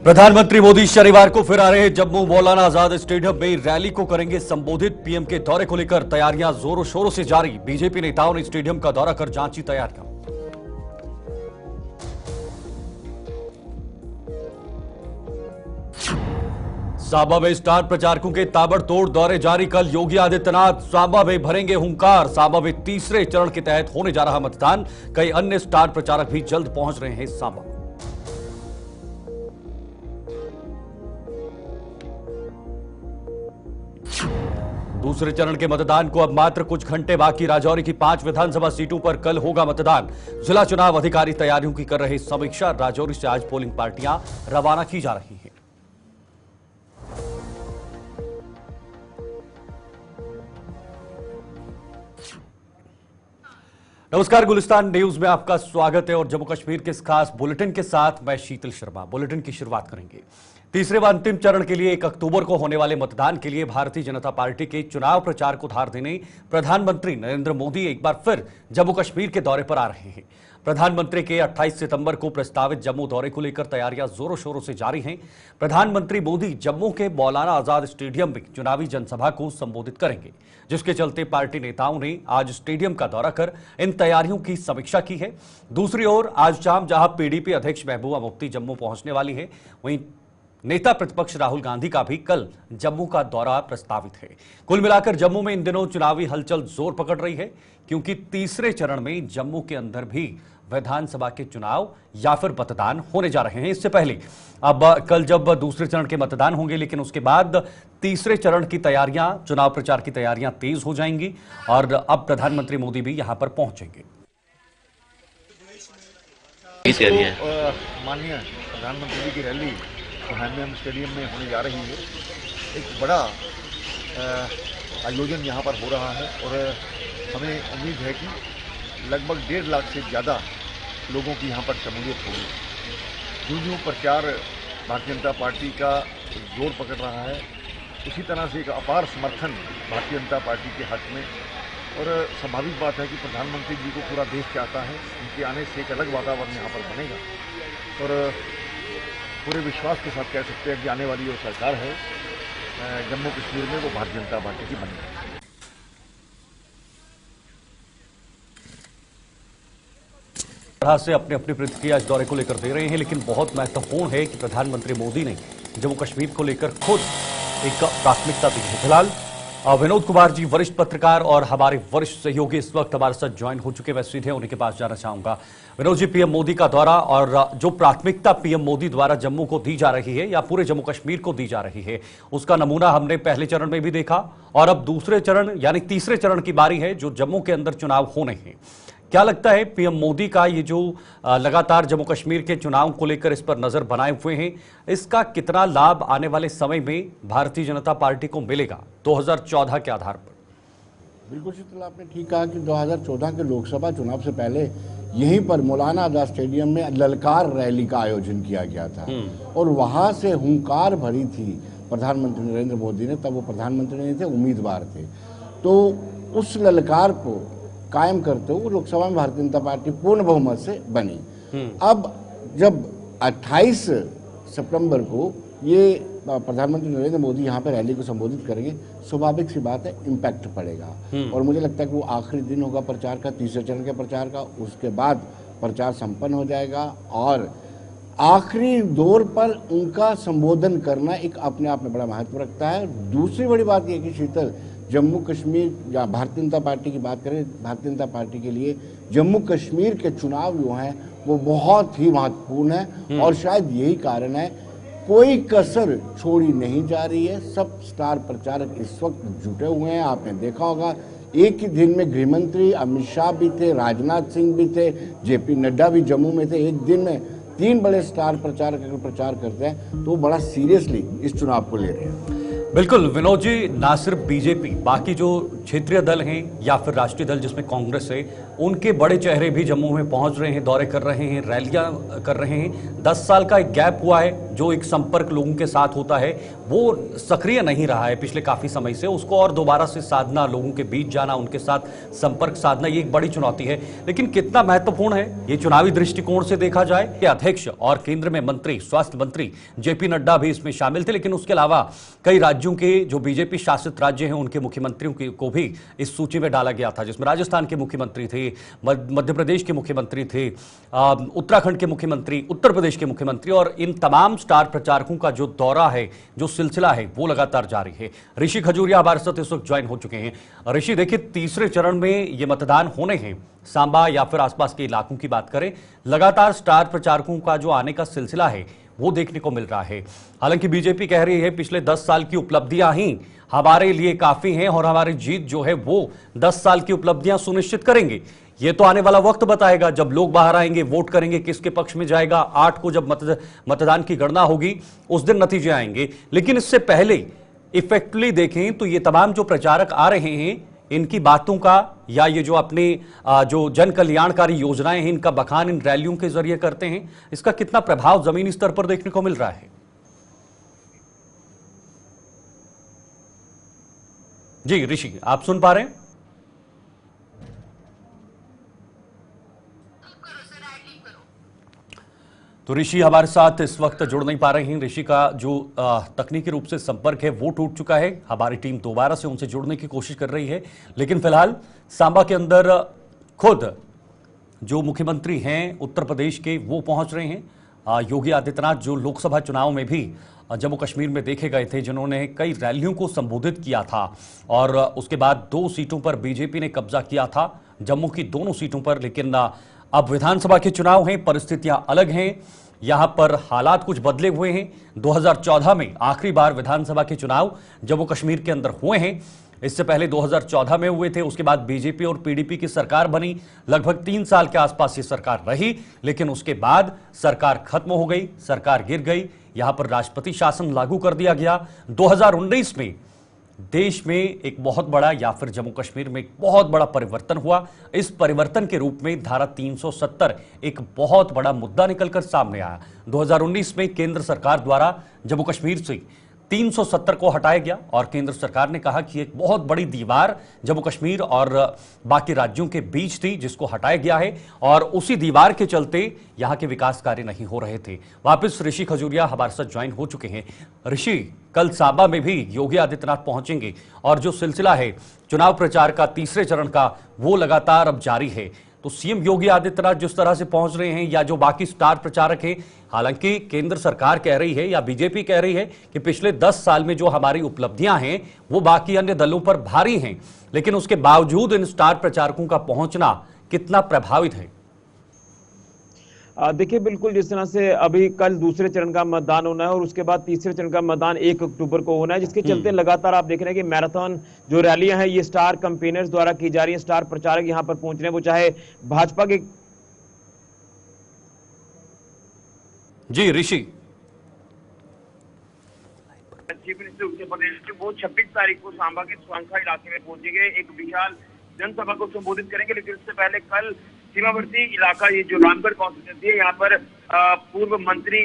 प्रधानमंत्री मोदी शनिवार को फिर आ रहे जम्मू मौलाना आजाद स्टेडियम में रैली को करेंगे संबोधित। पीएम के दौरे को लेकर तैयारियां जोरों शोरों से जारी। बीजेपी नेताओं ने स्टेडियम का दौरा कर जांची तैयारियां। सांबा में स्टार प्रचारकों के ताबड़तोड़ दौरे जारी। कल योगी आदित्यनाथ सांबा में भरेंगे हुंकार। सांबा में तीसरे चरण के तहत होने जा रहा मतदान। कई अन्य स्टार प्रचारक भी जल्द पहुंच रहे हैं सांबा। दूसरे चरण के मतदान को अब मात्र कुछ घंटे बाकी। राजौरी की 5 विधानसभा सीटों पर कल होगा मतदान। जिला चुनाव अधिकारी तैयारियों की कर रहे समीक्षा। राजौरी से आज पोलिंग पार्टियां रवाना की जा रही हैं। नमस्कार, गुलिस्तान न्यूज में आपका स्वागत है और जम्मू कश्मीर के इस खास बुलेटिन के साथ मैं शीतल शर्मा। बुलेटिन की शुरुआत करेंगे। तीसरे व अंतिम चरण के लिए 1 अक्टूबर को होने वाले मतदान के लिए भारतीय जनता पार्टी के चुनाव प्रचार को धार देने प्रधानमंत्री नरेंद्र मोदी एक बार फिर जम्मू कश्मीर के दौरे पर आ रहे हैं। प्रधानमंत्री के 28 सितंबर को प्रस्तावित जम्मू दौरे को लेकर तैयारियां जोरों शोरों से जारी हैं। प्रधानमंत्री मोदी जम्मू के मौलाना आजाद स्टेडियम में चुनावी जनसभा को संबोधित करेंगे, जिसके चलते पार्टी नेताओं ने आज स्टेडियम का दौरा कर इन तैयारियों की समीक्षा की है। दूसरी ओर आज शाम जहां पीडीपी अध्यक्ष महबूबा मुफ्ती जम्मू पहुंचने वाली है, वहीं नेता प्रतिपक्ष राहुल गांधी का भी कल जम्मू का दौरा प्रस्तावित है। कुल मिलाकर जम्मू में इन दिनों चुनावी हलचल जोर पकड़ रही है, क्योंकि तीसरे चरण में जम्मू के अंदर भी विधानसभा के चुनाव या फिर मतदान होने जा रहे हैं। इससे पहले अब कल जब दूसरे चरण के मतदान होंगे, लेकिन उसके बाद तीसरे चरण की तैयारियां, चुनाव प्रचार की तैयारियां तेज हो जाएंगी और अब प्रधानमंत्री मोदी भी यहां पर पहुंचेंगे। माननीय प्रधानमंत्री जी की रैली हैमम स्टेडियम में होने जा रही है। एक बड़ा आयोजन यहाँ पर हो रहा है और हमें उम्मीद है कि लगभग 1.5 लाख से ज़्यादा लोगों की यहाँ पर शमूलियत होगी। जो प्रचार भारतीय जनता पार्टी का जोर पकड़ रहा है, उसी तरह से एक अपार समर्थन भारतीय जनता पार्टी के हक में। और स्वाभाविक बात है कि प्रधानमंत्री जी को पूरा देश चाहता है। उनके आने से एक अलग वातावरण यहाँ पर बनेगा और पूरे विश्वास के साथ कह सकते हैं कि आने वाली जो सरकार है जम्मू कश्मीर में, वो भारतीय जनता पार्टी की बनेगी। तरह से अपनी अपनी प्रतिक्रिया इस दौरे को लेकर दे रहे हैं, लेकिन बहुत महत्वपूर्ण है कि प्रधानमंत्री मोदी ने जम्मू कश्मीर को लेकर खुद एक प्राथमिकता दी है। फिलहाल विनोद कुमार जी, वरिष्ठ पत्रकार और हमारे वरिष्ठ सहयोगी, इस वक्त हमारे साथ ज्वाइन हो चुके। मैं सीधे उन्हीं के पास जाना चाहूंगा। विनोद जी, पीएम मोदी का दौरा और जो प्राथमिकता पीएम मोदी द्वारा जम्मू को दी जा रही है या पूरे जम्मू कश्मीर को दी जा रही है, उसका नमूना हमने पहले चरण में भी देखा और अब दूसरे चरण यानी तीसरे चरण की बारी है जो जम्मू के अंदर चुनाव होने हैं। क्या लगता है पीएम मोदी का ये जो लगातार जम्मू कश्मीर के चुनाव को लेकर इस पर नजर बनाए हुए हैं, इसका कितना लाभ आने वाले समय में भारतीय जनता पार्टी को मिलेगा 2014 के आधार पर? बिल्कुल शीतल, आपने ठीक कहा कि 2014 के लोकसभा चुनाव से पहले यहीं पर मौलाना आजाद स्टेडियम में ललकार रैली का आयोजन किया गया था और वहां से हुंकार भरी थी प्रधानमंत्री नरेंद्र मोदी ने। तब वो प्रधानमंत्री नहीं थे, उम्मीदवार थे। तो उस ललकार को कायम करते हुए लोकसभा में भारतीय जनता पार्टी पूर्ण बहुमत से बनी। अब जब 28 सितंबर को ये प्रधानमंत्री नरेंद्र मोदी यहाँ पे रैली को संबोधित करेंगे, स्वाभाविक सी बात है इम्पैक्ट पड़ेगा और मुझे लगता है कि वो आखिरी दिन होगा प्रचार का, तीसरे चरण के प्रचार का। उसके बाद प्रचार संपन्न हो जाएगा और आखिरी दौर पर उनका संबोधन करना एक अपने आप में बड़ा महत्व रखता है। दूसरी बड़ी बात यह कि शीतल, जम्मू कश्मीर या भारतीय जनता पार्टी की बात करें, भारतीय जनता पार्टी के लिए जम्मू कश्मीर के चुनाव जो हैं वो बहुत ही महत्वपूर्ण है और शायद यही कारण है कोई कसर छोड़ी नहीं जा रही है। सब स्टार प्रचारक इस वक्त जुटे हुए हैं। आपने देखा होगा एक ही दिन में गृहमंत्री अमित शाह भी थे, राजनाथ सिंह भी थे, जेपी नड्डा भी जम्मू में थे। एक दिन में 3 बड़े स्टार प्रचारक अगर प्रचार करते हैं तो बड़ा सीरियसली इस चुनाव को ले रहे हैं। बिल्कुल विनोद जी, ना सिर्फ बीजेपी, बाकी जो क्षेत्रीय दल हैं या फिर राष्ट्रीय दल जिसमें कांग्रेस है, उनके बड़े चेहरे भी जम्मू में पहुंच रहे हैं, दौरे कर रहे हैं, रैलियां कर रहे हैं। 10 साल का एक गैप हुआ है, जो एक संपर्क लोगों के साथ होता है वो सक्रिय नहीं रहा है पिछले काफी समय से, उसको और दोबारा से साधना, लोगों के बीच जाना, उनके साथ संपर्क साधना, ये एक बड़ी चुनौती है। लेकिन कितना महत्वपूर्ण है ये चुनावी दृष्टिकोण से देखा जाए कि अध्यक्ष और केंद्र में मंत्री, स्वास्थ्य मंत्री जेपी नड्डा भी इसमें शामिल थे, लेकिन उसके अलावा कई राज्यों के जो बीजेपी शासित राज्य हैं उनके मुख्यमंत्रियों को भी इस सूची में डाला गया था, जिसमें राजस्थान के मुख्यमंत्री थे, मध्य प्रदेश के मुख्यमंत्री थे, उत्तराखंड के मुख्यमंत्री, उत्तर प्रदेश के मुख्यमंत्री, और इन तमाम स्टार प्रचारकों का जो दौरा है, जो सिलसिला है, वो लगातार जारी है। ऋषि खजूरिया हमारे साथ इस वक्त ज्वाइन हो चुके हैं। ऋषि, देखिए तीसरे चरण में ये मतदान होने हैं, सांबा या फिर आसपास के इलाकों की बात करें, लगातार स्टार प्रचारकों का जो आने का सिलसिला है वो देखने को मिल रहा है। हालांकि बीजेपी कह रही है पिछले 10 साल की उपलब्धियां ही हमारे लिए काफी हैं और हमारी जीत जो है वो 10 साल की उपलब्धियां सुनिश्चित करेंगे। ये तो आने वाला वक्त बताएगा, जब लोग बाहर आएंगे, वोट करेंगे, किसके पक्ष में जाएगा। 8 को जब मतदान की गणना होगी उस दिन नतीजे आएंगे। लेकिन इससे पहले इफेक्टिवली देखें तो ये तमाम जो प्रचारक आ रहे हैं, इनकी बातों का या ये जो अपने जो जन कल्याणकारी योजनाएं हैं, इनका बखान इन रैलियों के जरिए करते हैं, इसका कितना प्रभाव जमीनी स्तर पर देखने को मिल रहा है? जी ऋषि, आप सुन पा रहे हैं? तो ऋषि हमारे साथ इस वक्त जुड़ नहीं पा रहे हैं। ऋषि का जो तकनीकी रूप से संपर्क है वो टूट चुका है। हमारी टीम दोबारा से उनसे जुड़ने की कोशिश कर रही है, लेकिन फिलहाल सांबा के अंदर खुद जो मुख्यमंत्री हैं उत्तर प्रदेश के वो पहुंच रहे हैं। योगी आदित्यनाथ जो लोकसभा चुनाव में भी जम्मू कश्मीर में देखे गए थे, जिन्होंने कई रैलियों को संबोधित किया था और उसके बाद 2 सीटों पर बीजेपी ने कब्जा किया था, जम्मू की दोनों सीटों पर। लेकिन अब विधानसभा के चुनाव हैं, परिस्थितियां अलग हैं, यहां पर हालात कुछ बदले हुए हैं। 2014 में आखिरी बार विधानसभा के चुनाव जम्मू कश्मीर के अंदर हुए हैं। इससे पहले 2014 में हुए थे, उसके बाद बीजेपी और पीडीपी की सरकार बनी, लगभग 3 साल के आसपास ये सरकार रही, लेकिन उसके बाद सरकार खत्म हो गई, सरकार गिर गई, यहां पर राष्ट्रपति शासन लागू कर दिया गया। 2019 में देश में एक बहुत बड़ा, या फिर जम्मू कश्मीर में एक बहुत बड़ा परिवर्तन हुआ। इस परिवर्तन के रूप में धारा 370 एक बहुत बड़ा मुद्दा निकलकर सामने आया। 2019 में केंद्र सरकार द्वारा जम्मू कश्मीर से 370 को हटाया गया और केंद्र सरकार ने कहा कि एक बहुत बड़ी दीवार जम्मू कश्मीर और बाकी राज्यों के बीच थी, जिसको हटाया गया है, और उसी दीवार के चलते यहां के विकास कार्य नहीं हो रहे थे। वापस ऋषि खजूरिया हमारे साथ ज्वाइन हो चुके हैं। ऋषि, कल सांबा में भी योगी आदित्यनाथ पहुंचेंगे और जो सिलसिला है चुनाव प्रचार का तीसरे चरण का वो लगातार अब जारी है। तो सीएम योगी आदित्यनाथ जिस तरह से पहुंच रहे हैं, या जो बाकी स्टार प्रचारक हैं, हालांकि केंद्र सरकार कह रही है या बीजेपी कह रही है कि पिछले 10 साल में जो हमारी उपलब्धियां हैं वो बाकी अन्य दलों पर भारी हैं, लेकिन उसके बावजूद इन स्टार प्रचारकों का पहुंचना कितना प्रभावित है? देखिए, बिल्कुल जिस तरह से अभी कल दूसरे चरण का मतदान होना है और उसके बाद तीसरे चरण का मतदान 1 अक्टूबर को होना है, जिसके चलते लगातार आप देख रहे हैं कि मैराथन जो रैलियां हैं ये स्टार कैंपेनर्स द्वारा की जा रही है। स्टार प्रचारक यहां पर पहुंच रहे हैं, वो चाहे भाजपा के। जी ऋषि, चीफ मिनिस्टर उत्तर प्रदेश के वो 26 तारीख को सांबा के स्वांखा इलाके में पहुंचेंगे, एक विशाल जनसभा को संबोधित करेंगे। लेकिन इससे पहले कल सीमावर्ती इलाका, ये जो रामगढ़ कॉन्स्टिट्यूंसी है, यहाँ पर पूर्व मंत्री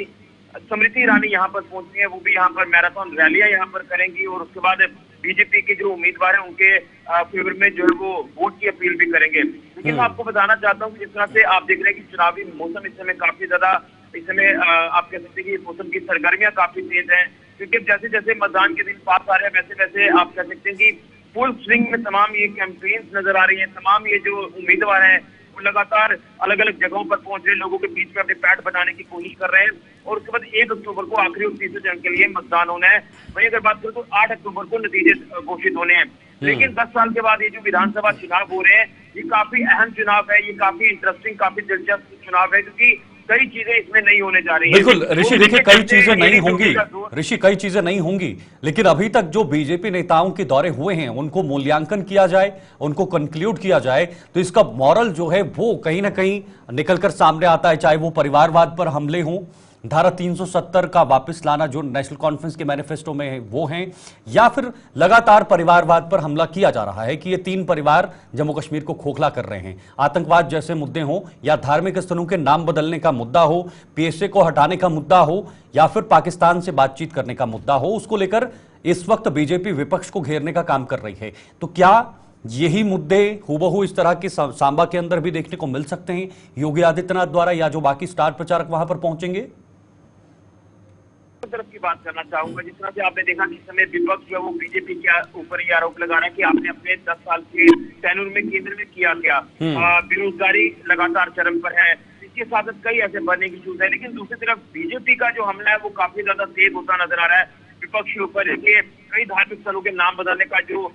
स्मृति ईरानी यहाँ पर पहुंचती है, वो भी यहाँ पर मैराथन रैलियां यहाँ पर करेंगी और उसके बाद बीजेपी के जो उम्मीदवार हैं उनके फेवर में जो है वो वोट की अपील भी करेंगे। लेकिन मैं आपको बताना चाहता हूँ कि जिस तरह से आप देख रहे हैं कि चुनावी मौसम इस समय काफी ज्यादा, इस समय आप कह सकते हैं कि मौसम की सरगर्मियां काफी तेज है, क्योंकि जैसे जैसे मतदान के दिन पास आ रहे हैं वैसे वैसे आप कह सकते हैं कि फुल स्विंग में तमाम ये कैंपेन्स नजर आ रही है। तमाम ये जो उम्मीदवार हैं वो लगातार अलग अलग जगहों पर पहुंच रहे, लोगों के बीच में अपने पैठ बनाने की कोशिश कर रहे हैं और उसके बाद 1 अक्टूबर को आखिरी और तीसरे चरण के लिए मतदान होना है। वहीं अगर बात करें तो 8 अक्टूबर को नतीजे घोषित होने हैं। लेकिन 10 साल के बाद ये जो विधानसभा चुनाव हो रहे हैं, ये काफी अहम चुनाव है, ये काफी इंटरेस्टिंग, काफी दिलचस्प चुनाव है, क्योंकि कई चीजें इसमें नहीं होने जा रही है। बिल्कुल ऋषि, देखिए कई चीजें नहीं होंगी ऋषि, कई चीजें नहीं होंगी, लेकिन अभी तक जो बीजेपी नेताओं के दौरे हुए हैं उनको मूल्यांकन किया जाए, उनको कंक्लूड किया जाए, तो इसका मॉरल जो है वो कहीं ना कहीं निकलकर सामने आता है। चाहे वो परिवारवाद पर हमले हों धारा 370 का वापस लाना जो नेशनल कॉन्फ्रेंस के मैनिफेस्टो में है वो हैं, या फिर लगातार परिवारवाद पर हमला किया जा रहा है कि ये तीन परिवार जम्मू कश्मीर को खोखला कर रहे हैं? आतंकवाद जैसे मुद्दे हो, या धार्मिक स्थलों के नाम बदलने का मुद्दा हो, पीएसए को हटाने का मुद्दा हो, या फिर पाकिस्तान से बातचीत करने का मुद्दा हो, उसको लेकर इस वक्त बीजेपी विपक्ष को घेरने का काम कर रही है। तो क्या यही मुद्दे हूबहू इस तरह के सांबा के अंदर भी देखने को मिल सकते हैं योगी आदित्यनाथ द्वारा, या जो बाकी स्टार प्रचारक वहां पर पहुंचेंगे? तरफ की बात करना चाहूंगा। जिस तरह से आपने देखा कि इस समय विपक्ष जो है वो बीजेपी के ऊपर ये आरोप लगा रहा है कि आपने अपने 10 साल के टेन्यूर में केंद्र में किया क्या। बेरोजगारी लगातार चरम पर है, इसके साथ कई ऐसे बढ़ने की इश्यूज है, लेकिन दूसरी तरफ बीजेपी का जो हमला है वो काफी ज्यादा तेज होता नजर आ रहा है विपक्ष के ऊपर। देखिए कई धार्मिक स्थलों के नाम बदलने का जो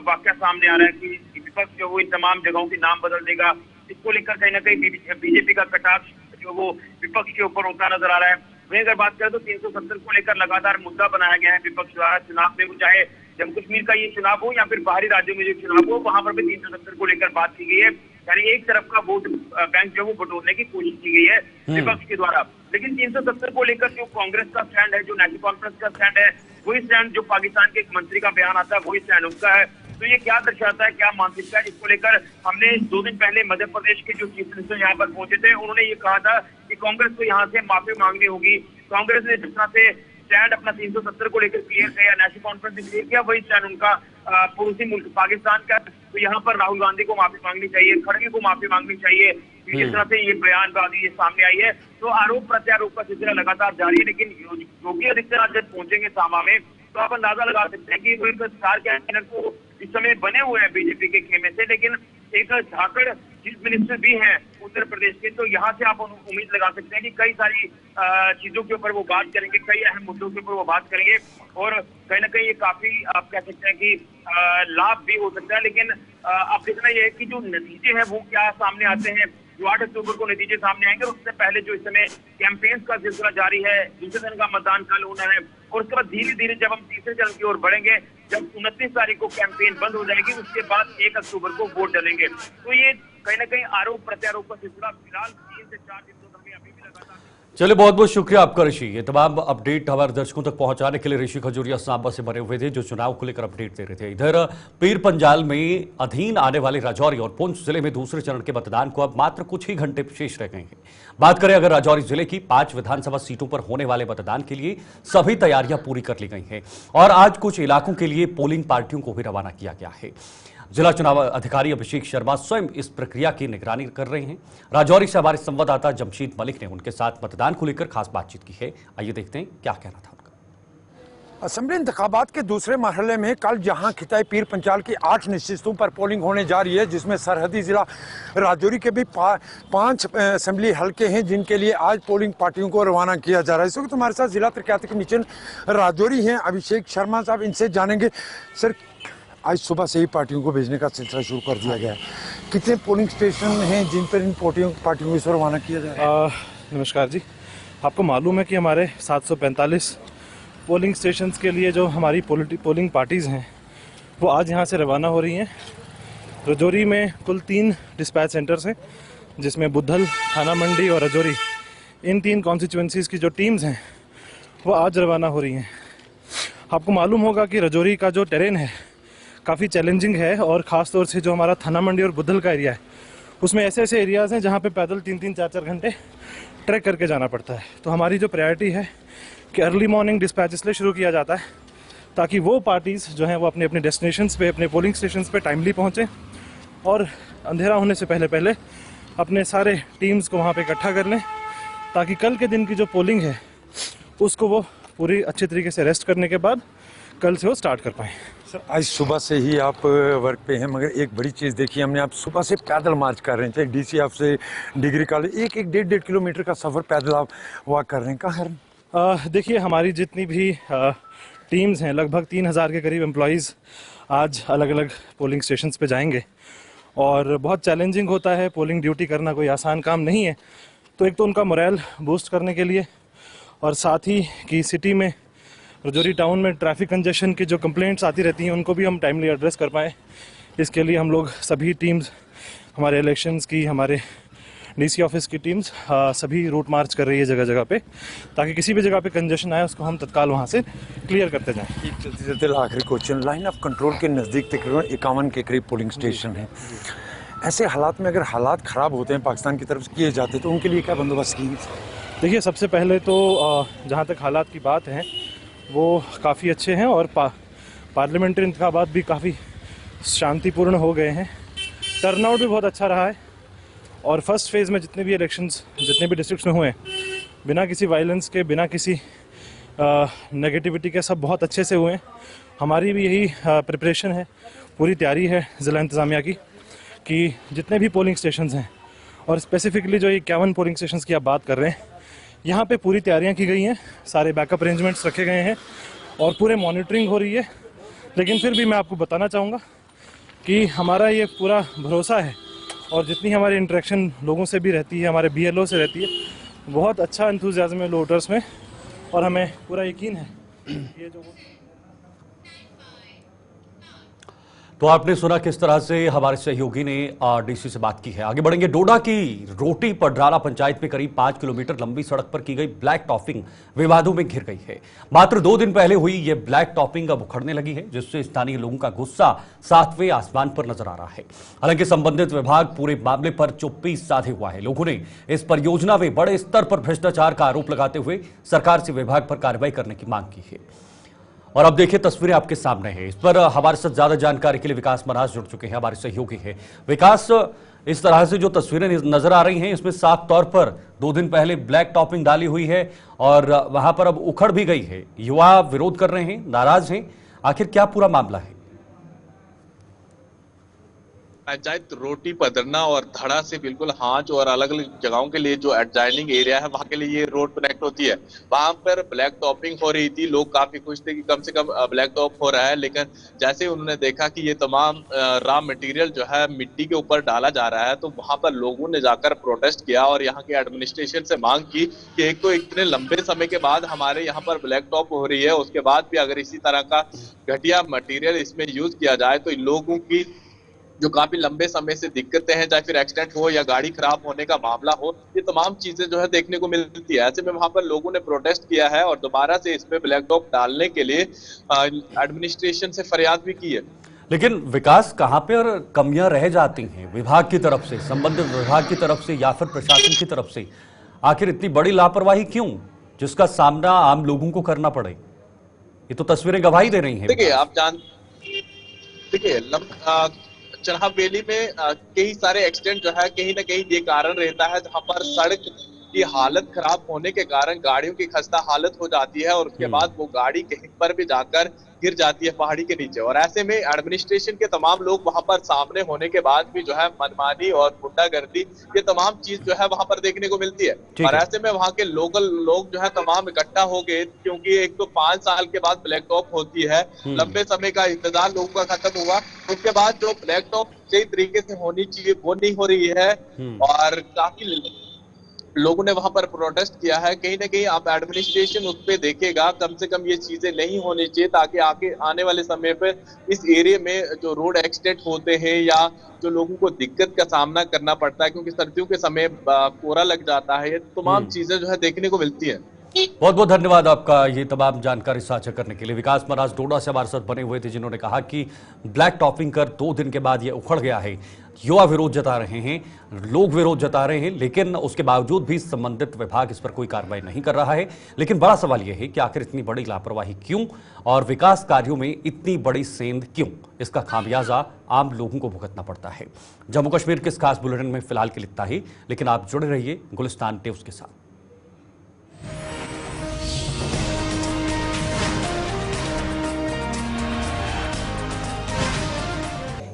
वाक्य सामने आ रहा है कि विपक्ष जो वो इन तमाम जगहों के नाम बदल देगा, इसको लेकर कहीं ना कहीं बीजेपी का कटाक्ष जो वो विपक्ष के ऊपर होता नजर आ रहा है। वहीं अगर बात करें तो 370 को लेकर लगातार मुद्दा बनाया गया है विपक्ष द्वारा चुनाव में, चाहे जम्मू कश्मीर का ये चुनाव हो या फिर बाहरी राज्यों में जो चुनाव हो, वहां पर भी 370 को लेकर बात की गई है। यानी एक तरफ का वोट बैंक जो वो बटोरने की कोशिश की गई है विपक्ष के द्वारा। लेकिन 370 को लेकर जो कांग्रेस का स्टैंड है, जो नेशनल कॉन्फ्रेंस का स्टैंड है, वही स्टैंड जो पाकिस्तान के एक मंत्री का बयान आता है वही स्टैंड उनका है। तो ये क्या दर्शाता है, क्या मानसिकता है, इसको लेकर हमने 2 दिन पहले मध्य प्रदेश के जो चीफ मिनिस्टर यहाँ पर पहुंचे थे, उन्होंने ये कहा था कि कांग्रेस को यहाँ से माफी मांगनी होगी। कांग्रेस ने जिस तरह से स्टैंड अपना 370 को लेकर क्लियर किया, नेशनल कॉन्फ्रेंस ने क्लियर किया, वही स्टैंड उनका पड़ोसी मुल्क पाकिस्तान का। तो यहाँ पर राहुल गांधी को माफी मांगनी चाहिए, खड़गे को माफी मांगनी चाहिए। जिस तरह से ये बयानबाजी ये सामने आई है, तो आरोप प्रत्यारोप का सिलसिला लगातार जारी है। लेकिन योगी आदित्यनाथ जब पहुंचेंगे सांबा में, तो आप अंदाजा लगा सकते हैं कि वो एक स्टार कैंडिडेट को इस समय बने हुए हैं बीजेपी के खेमे से, लेकिन एक झाकड़ चीफ मिनिस्टर भी हैं उत्तर प्रदेश के, तो यहाँ से आप उम्मीद लगा सकते हैं कि कई सारी चीजों के ऊपर वो बात करेंगे, कई अहम मुद्दों के ऊपर वो बात करेंगे, और कहीं ना कहीं ये काफी आप कह सकते हैं कि लाभ भी हो सकता है। लेकिन अब देखना यह है कि जो नतीजे हैं वो क्या सामने आते हैं। जो 8 अक्टूबर को नतीजे सामने आएंगे, उससे पहले जो इस समय कैंपेन्स का सिलसिला जारी है, दूसरे दिन का मतदान कल होना है, और उसके बाद धीरे धीरे जब हम तीसरे चरण की ओर बढ़ेंगे, जब 29 तारीख को कैंपेन बंद हो जाएगी, उसके बाद 1 अक्टूबर को वोट डलेंगे। तो ये कहीं ना कहीं आरोप प्रत्यारोप का सिलसिला फिलहाल 3 से 4 दिन तो हमें अभी भी लगातार। चलिए, बहुत बहुत शुक्रिया आपका ऋषि, ये तमाम अपडेट हमारे दर्शकों तक पहुंचाने के लिए। ऋषि खजूरिया सांबा से बने हुए थे जो चुनाव को लेकर अपडेट दे रहे थे। इधर पीर पंजाल में अधीन आने वाले राजौरी और पुंछ जिले में दूसरे चरण के मतदान को अब मात्र कुछ ही घंटे शेष रह गए हैं। बात करें अगर राजौरी जिले की 5 विधानसभा सीटों पर होने वाले मतदान के लिए सभी तैयारियां पूरी कर ली गई हैं और आज कुछ इलाकों के लिए पोलिंग पार्टियों को भी रवाना किया गया है। जिला चुनाव अधिकारी अभिषेक शर्मा स्वयं इस प्रक्रिया की निगरानी कर रहे हैं। राजौरी से हमारे संवाददाता जमशीद मलिक ने उनके साथ मतदान को लेकर खास बातचीत की है। आइए देखते हैं क्या कहना था उनका। असेंबली इंतखाबात के दूसरे मरहले में कल जहां खिताई पीर पंचाल की 8 निश्चितों पर पोलिंग होने जा रही है, जिसमें सरहदी जिला राजौरी के भी 5 असेंबली हल्के हैं जिनके लिए आज पोलिंग पार्टियों को रवाना किया जा रहा है। इस वक्त हमारे साथ जिला तरक्याती कमीशन राजौरी हैं अभिषेक शर्मा साहब, इनसे जानेंगे सर आज सुबह से ही पार्टियों को भेजने का सिलसिला शुरू कर दिया गया है, कितने पोलिंग स्टेशन हैं जिन पर इन पार्टियों को रवाना किया जा रहा है? नमस्कार जी, आपको मालूम है कि हमारे 745 पोलिंग स्टेशंस के लिए जो हमारी पोलिंग पार्टीज़ हैं वो आज यहाँ से रवाना हो रही हैं। राजौरी में कुल 3 डिस्पैच सेंटर्स हैं जिसमें बुद्धल, थाना मंडी और राजौरी, इन 3 कॉन्स्टिट्यूएंसीज़ की जो टीम्स हैं वो आज रवाना हो रही हैं। आपको मालूम होगा कि राजौरी का जो टेरेन है काफ़ी चैलेंजिंग है और ख़ास तौर से जो हमारा थाना मंडी और बुद्धल का एरिया है उसमें ऐसे ऐसे एरियाज़ हैं जहाँ पे पैदल 3-3, 4-4 घंटे ट्रैक करके जाना पड़ता है। तो हमारी जो प्रायोरिटी है कि अर्ली मॉर्निंग डिस्पैच इसलिए शुरू किया जाता है ताकि वो पार्टीज़ जो हैं वो अपने अपने डेस्टिनेशंस पे, अपने पोलिंग स्टेशंस पे टाइमली पहुँचें और अंधेरा होने से पहले पहले अपने सारे टीम्स को वहाँ पे इकट्ठा कर लें ताकि कल के दिन की जो पोलिंग है उसको वो पूरी अच्छे तरीके से रेस्ट करने के बाद कल से वो स्टार्ट कर पाएँ। सर आज सुबह से ही आप वर्क पे हैं, मगर एक बड़ी चीज़ देखी हमने, आप सुबह से पैदल मार्च कर रहे थे डीसी ऑफ से डिग्री कॉलेज, 1-1.5 किलोमीटर का सफ़र पैदल आप वॉक कर रहे हैं, कहाँ? देखिए हमारी जितनी भी टीम्स हैं, लगभग 3000 के करीब एम्प्लॉयज़ आज अलग अलग पोलिंग स्टेशंस पे जाएंगे और बहुत चैलेंजिंग होता है, पोलिंग ड्यूटी करना कोई आसान काम नहीं है। तो एक तो उनका मोरल बूस्ट करने के लिए और साथ ही कि सिटी में राजौरी टाउन में ट्रैफिक कंजेशन की जो कंप्लेंट्स आती रहती हैं उनको भी हम टाइमली एड्रेस कर पाएँ, इसके लिए हम लोग सभी टीम्स, हमारे इलेक्शंस की, हमारे डीसी ऑफिस की टीम्स सभी रूट मार्च कर रही है जगह जगह पे, ताकि किसी भी जगह पे कंजेशन आए उसको हम तत्काल वहाँ से क्लियर करते जाएं। एक चलते चलते आखिरी क्वेश्चन, लाइन ऑफ कंट्रोल के नज़दीक तकरीबन 51 के करीब पोलिंग स्टेशन है। ऐसे हालात में अगर हालात ख़राब होते हैं पाकिस्तान की तरफ से किए जाते हैं तो उनके लिए क्या बंदोबस्त की? देखिए, सबसे पहले तो जहाँ तक हालात की बात है वो काफ़ी अच्छे हैं और पार्लियामेंट्री इंतखाबात भी काफ़ी शांतिपूर्ण हो गए हैं। टर्नआउट भी बहुत अच्छा रहा है और फर्स्ट फेज़ में जितने भी इलेक्शंस जितने भी डिस्ट्रिक्ट्स में हुए बिना किसी वायलेंस के, बिना किसी नेगेटिविटी के सब बहुत अच्छे से हुए हैं। हमारी भी यही प्रिपरेशन है, पूरी तैयारी है ज़िला इंतज़ामिया की कि जितने भी पोलिंग स्टेशंस हैं और स्पेसिफिकली जो ये 51 पोलिंग स्टेशंस की आप बात कर रहे हैं, यहाँ पे पूरी तैयारियाँ की गई हैं, सारे बैकअप अरेंजमेंट्स रखे गए हैं और पूरे मॉनिटरिंग हो रही है। लेकिन फिर भी मैं आपको बताना चाहूँगा कि हमारा ये पूरा भरोसा है और जितनी हमारी इंटरेक्शन लोगों से भी रहती है, हमारे BLO से रहती है, बहुत अच्छा एंथुसियाज्म है वोटर्स में और हमें पूरा यकीन है ये जो तो आपने सुना किस तरह से हमारे सहयोगी ने डीसी से बात की है। आगे बढ़ेंगे। डोडा की रोटी पडराला पंचायत में करीब 5 किलोमीटर लंबी सड़क पर की गई ब्लैक टॉपिंग विवादों में घिर गई है। मात्र 2 दिन पहले हुई यह ब्लैक टॉपिंग अब उखड़ने लगी है, जिससे स्थानीय लोगों का गुस्सा 7वें आसमान पर नजर आ रहा है। हालांकि संबंधित विभाग पूरे मामले पर चुप्पी साधे हुआ है। लोगों ने इस परियोजना में बड़े स्तर पर भ्रष्टाचार का आरोप लगाते हुए सरकार से विभाग पर कार्रवाई करने की मांग की है। और अब देखिए, तस्वीरें आपके सामने हैं। इस पर हमारे साथ ज्यादा जानकारी के लिए विकास महाराज जुड़ चुके हैं, हमारे सहयोगी हैं। विकास, इस तरह से जो तस्वीरें नजर आ रही हैं इसमें साफ तौर पर 2 दिन पहले ब्लैक टॉपिंग डाली हुई है और वहां पर अब उखड़ भी गई है। युवा विरोध कर रहे हैं, नाराज हैं। आखिर क्या पूरा मामला है? पंचायत रोटी पदरना और धड़ा से बिल्कुल हांच और अलग अलग जगहों के लिए जो एडजाइनिंग एरिया है वहां के लिए ये रोड कनेक्ट होती है। वहां पर ब्लैक टॉपिंग हो रही थी, लोग काफी खुश थे कि कम से कम ब्लैक टॉप हो रहा है। लेकिन जैसे उन्होंने देखा कि ये तमाम रॉ मटेरियल जो है मिट्टी के ऊपर डाला जा रहा है, तो वहां पर लोगों ने जाकर प्रोटेस्ट किया और यहाँ के एडमिनिस्ट्रेशन से मांग की कि एक तो इतने लंबे समय के बाद हमारे यहाँ पर ब्लैक टॉप हो रही है, उसके बाद भी अगर इसी तरह का घटिया मटेरियल इसमें यूज किया जाए तो लोगों की जो काफी लंबे समय से दिक्कतें हैं, चाहे फिर एक्सीडेंट हो या गाड़ी खराब होने का मामला हो, ये तमाम चीजें जो है देखने को मिलती है। ऐसे में वहां पर लोगों ने प्रोटेस्ट किया है और दोबारा से इसमें ब्लैक टॉप डालने के लिए एडमिनिस्ट्रेशन से फरियाद भी की है। लेकिन विकास, कहां पर कमियां रह जाती हैं विभाग की तरफ से, संबंधित विभाग की तरफ से या फिर प्रशासन की तरफ से? आखिर इतनी बड़ी लापरवाही क्यों, जिसका सामना आम लोगों को करना पड़े? ये तो तस्वीरें गवाही दे रही हैं। देखिए, आप देखिए चनाब वैली में कई सारे एक्सीडेंट जो है कहीं ना कहीं ये कारण रहता है, जहां पर सड़क की हालत खराब होने के कारण गाड़ियों की खस्ता हालत हो जाती है और उसके बाद वो गाड़ी कहीं पर भी जाकर गिर जाती है पहाड़ी के नीचे। और ऐसे में एडमिनिस्ट्रेशन के तमाम लोग वहां पर सामने होने के बाद भी जो है मनमानी और गुंडागर्दी, ये तमाम चीज जो है वहां पर देखने को मिलती है। और ऐसे में वहां के लोकल लोग जो है तमाम इकट्ठा हो गए, क्योंकि एक तो 5 साल के बाद ब्लैक टॉप होती है, लंबे समय का इंतजार लोगों का खत्म हुआ, उसके बाद जो ब्लैक टॉप सही तरीके से होनी चाहिए वो नहीं हो रही है और काफी लोगों ने वहां पर प्रोटेस्ट किया है। कहीं ना कहीं आप एडमिनिस्ट्रेशन उस पर देखेगा, कम से कम ये चीजें नहीं होनी चाहिए, ताकि आगे आने वाले समय पर इस एरिया में जो रोड एक्सीडेंट होते हैं या जो लोगों को दिक्कत का सामना करना पड़ता है, क्योंकि सर्दियों के समय कोहरा लग जाता है, ये तमाम चीजें जो है देखने को मिलती है। बहुत बहुत धन्यवाद आपका ये तमाम जानकारी साझा करने के लिए। विकास महाराज डोडा से हमारे साथ बने हुए थे, जिन्होंने कहा कि ब्लैक टॉपिंग कर 2 दिन के बाद ये उखड़ गया है। युवा विरोध जता रहे हैं, लोग विरोध जता रहे हैं, लेकिन उसके बावजूद भी संबंधित विभाग इस पर कोई कार्रवाई नहीं कर रहा है। लेकिन बड़ा सवाल यह है कि आखिर इतनी बड़ी लापरवाही क्यों और विकास कार्यों में इतनी बड़ी सेंध क्यों? इसका खामियाजा आम लोगों को भुगतना पड़ता है। जम्मू कश्मीर के इस खास बुलेटिन में फिलहाल के लिए इतना ही, लेकिन आप जुड़े रहिए गुलिस्तान न्यूज के साथ।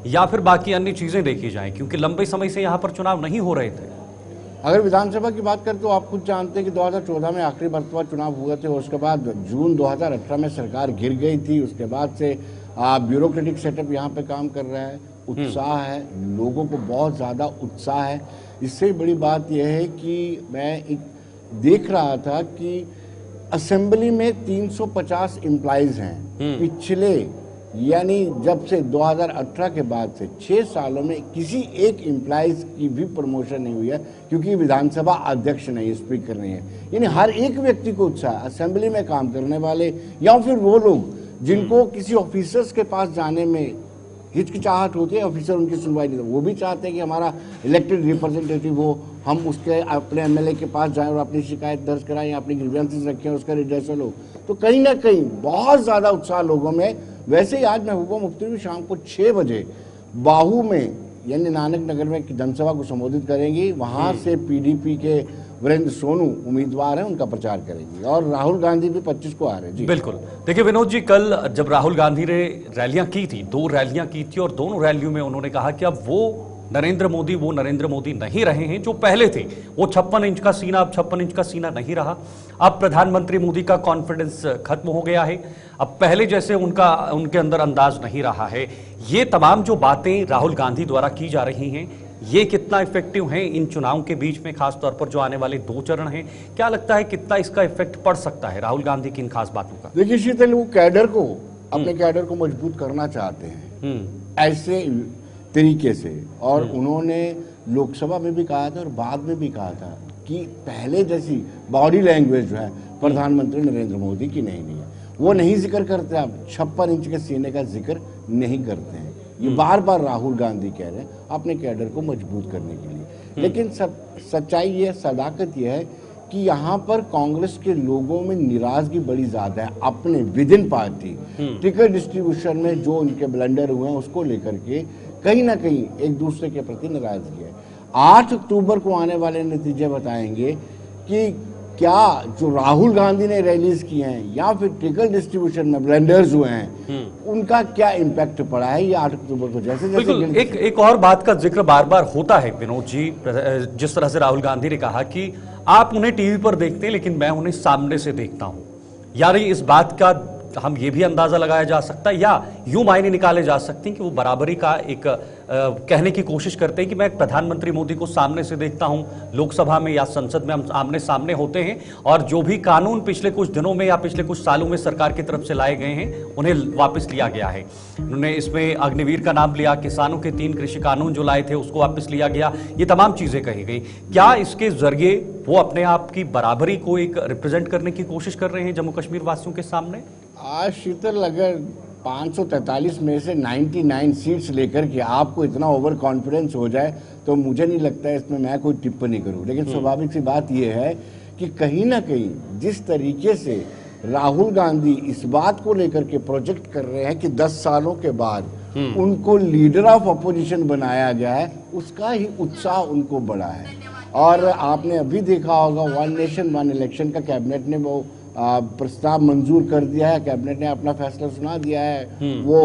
या फिर बाकी अन्य चीजें देखी जाएं, क्योंकि लंबे समय से यहां पर चुनाव नहीं हो रहे थे। अगर विधानसभा की बात करें तो आप खुद जानते हैं कि 2014 में आखिरी मरतबा चुनाव हुए थे, उसके बाद जून 2018 में सरकार गिर गई थी। उसके बाद से ब्यूरोक्रेटिक सेटअप यहाँ पे काम कर रहा है, उत्साह है, लोगों को बहुत ज़्यादा उत्साह है। इससे बड़ी बात यह है कि मैं एक देख रहा था कि असेंबली में 350 एम्प्लॉइज़ हैं। पिछले यानी जब से 2018 के बाद से 6 सालों में किसी एक एम्प्लॉइज की भी प्रमोशन नहीं हुई है, क्योंकि विधानसभा अध्यक्ष नहीं, स्पीकर नहीं है। यानी हर एक व्यक्ति को उत्साह, असेंबली में काम करने वाले या फिर वो लोग जिनको किसी ऑफिसर्स के पास जाने में हिचकिचाहट होती है, ऑफिसर उनकी सुनवाई नहीं, वो भी चाहते हैं कि हमारा इलेक्टेड रिप्रेजेंटेटिव हो, हम उसके अपने एमएलए के पास जाएं और अपनी शिकायत दर्ज कराएं या अपनी ग्रीवेंसेस रखें, उसका रिजल्ट हो। तो कहीं ना कहीं बहुत ज़्यादा उत्साह लोगों में। वैसे ही आज महबूबा मुफ्ती भी शाम को 6 बजे बाहू में यानी नानक नगर में जनसभा को संबोधित करेंगी। वहाँ से पीडीपी के वीरेंद्र सोनू उम्मीदवार हैं, उनका प्रचार करेंगी और राहुल गांधी भी 25 को आ रहे हैं। जी बिल्कुल। देखिए विनोद जी, कल जब राहुल गांधी ने रैलियां की थी, 2 रैलियां की थी और दोनों रैलियों में उन्होंने कहा कि अब वो नरेंद्र मोदी नहीं रहे हैं जो पहले थे। वो 56 इंच का सीना अब 56 इंच का सीना नहीं रहा। अब प्रधानमंत्री मोदी का कॉन्फिडेंस खत्म हो गया है। अब पहले जैसे उनके अंदर अंदाज नहीं रहा है। ये तमाम जो बातें राहुल गांधी द्वारा की जा रही हैं, ये कितना इफेक्टिव हैं इन चुनाव के बीच में, खासतौर पर जो आने वाले 2 चरण हैं? क्या लगता है कितना इसका इफेक्ट पड़ सकता है राहुल गांधी की इन खास बातों का? देखिए शीतल, वो कैडर को, अपने कैडर को मजबूत करना चाहते हैं ऐसे तरीके से। और उन्होंने लोकसभा में भी कहा था और बाद में भी कहा था कि पहले जैसी बॉडी लैंग्वेज जो है प्रधानमंत्री नरेंद्र मोदी की नहीं है। वो नहीं जिक्र करते, आप 56 इंच के सीने का जिक्र नहीं करते हैं। ये बार बार राहुल गांधी कह रहे हैं अपने कैडर को मजबूत करने के लिए। लेकिन सच्चाई ये, सदाकत ये है कि यहाँ पर कांग्रेस के लोगों में निराजगी बड़ी ज्यादा है अपने with in party. Ticket distribution में जो उनके ब्लंडर हुए हैं उसको लेकर के कहीं ना कहीं एक दूसरे के प्रति नाराजगी है। 8 अक्टूबर को आने वाले नतीजे बताएंगे कि क्या जो राहुल गांधी ने रैलीज की हैं या फिर टिकट डिस्ट्रीब्यूशन में ब्लंडर्स हुए हैं उनका क्या इम्पैक्ट पड़ा है। ये 8 अक्टूबर को जैसे एक और बात का जिक्र बार बार होता है विनोद जी, जिस तरह से राहुल गांधी ने कहा कि आप उन्हें टीवी पर देखते हैं लेकिन मैं उन्हें सामने से देखता हूं। यार इस बात का हम ये भी अंदाजा लगाया जा सकता है या यूं मायने निकाले जा सकते हैं कि वो बराबरी का एक कहने की कोशिश करते हैं कि मैं प्रधानमंत्री मोदी को सामने से देखता हूं, लोकसभा में या संसद में हम आमने सामने होते हैं और जो भी कानून पिछले कुछ दिनों में या पिछले कुछ सालों में सरकार की तरफ से लाए गए हैं उन्हें वापस लिया गया है। उन्होंने इसमें अग्निवीर का नाम लिया, किसानों के 3 कृषि कानून जो लाए थे उसको वापस लिया गया, ये तमाम चीजें कही गई। क्या इसके जरिए वो अपने आप की बराबरी को एक रिप्रेजेंट करने की कोशिश कर रहे हैं जम्मू कश्मीर वासियों के सामने? आज शीतल, अगर 543 में से 99 सीट्स लेकर के आपको इतना ओवर कॉन्फिडेंस हो जाए तो मुझे नहीं लगता है इसमें मैं कोई टिप्पणी करूं। लेकिन स्वाभाविक सी बात यह है कि कहीं ना कहीं जिस तरीके से राहुल गांधी इस बात को लेकर के प्रोजेक्ट कर रहे हैं कि 10 सालों के बाद उनको लीडर ऑफ अपोजिशन बनाया गया है, उसका ही उत्साह उनको बढ़ा है। और आपने अभी देखा होगा 1 नेशन 1 इलेक्शन का कैबिनेट ने वो प्रस्ताव मंजूर कर दिया है, कैबिनेट ने अपना फैसला सुना दिया है। वो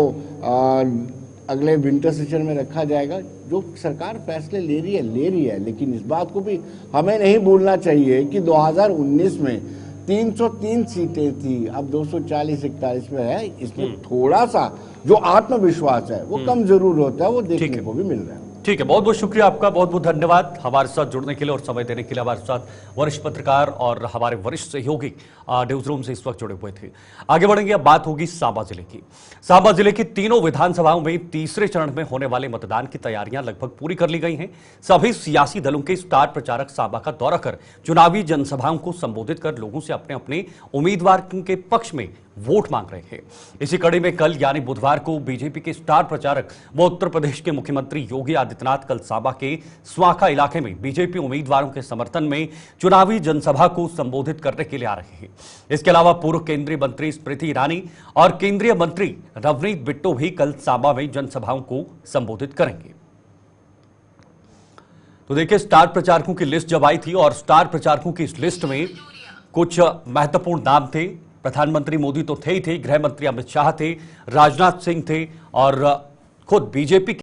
अगले विंटर सेशन में रखा जाएगा। जो सरकार फैसले ले रही है, लेकिन इस बात को भी हमें नहीं भूलना चाहिए कि 2019 में 303 सीटें थी, अब 240-41 में है। इसमें थोड़ा सा जो आत्मविश्वास है वो कम जरूर होता है, वो देखने को भी मिल रहा है। ठीक है, बहुत बहुत शुक्रिया आपका, बहुत बहुत धन्यवाद हमारे साथ जुड़ने के लिए और समय देने के लिए। हमारे साथ वरिष्ठ पत्रकार और हमारे वरिष्ठ सहयोगी न्यूज रूम से इस वक्त जुड़े हुए थे। आगे बढ़ेंगे, अब बात होगी सांबा जिले की। सांबा जिले की तीनों विधानसभाओं में तीसरे चरण में होने वाले मतदान की तैयारियां लगभग पूरी कर ली गई हैं। सभी सियासी दलों के स्टार प्रचारक सांबा का दौरा कर चुनावी जनसभाओं को संबोधित कर लोगों से अपने अपने उम्मीदवार के पक्ष में वोट मांग रहे हैं। इसी कड़ी में कल यानी बुधवार को बीजेपी के स्टार प्रचारक व उत्तर प्रदेश के मुख्यमंत्री योगी आदित्यनाथ कल सांबा के स्वाखा इलाके में बीजेपी उम्मीदवारों के समर्थन में चुनावी जनसभा को संबोधित करने के लिए आ रहे हैं। इसके अलावा पूर्व केंद्रीय मंत्री स्मृति ईरानी और केंद्रीय मंत्री रवनीत बिट्टो भी कल सांबा में जनसभाओं को संबोधित करेंगे। तो देखिए, स्टार प्रचारकों की लिस्ट जब आई थी और स्टार प्रचारकों की इस लिस्ट में कुछ महत्वपूर्ण नाम थे। प्रधानमंत्री मोदी तो थे ही थे, गृह मंत्री अमित शाह थे, राजनाथ सिंह थे और खुद बीजेपी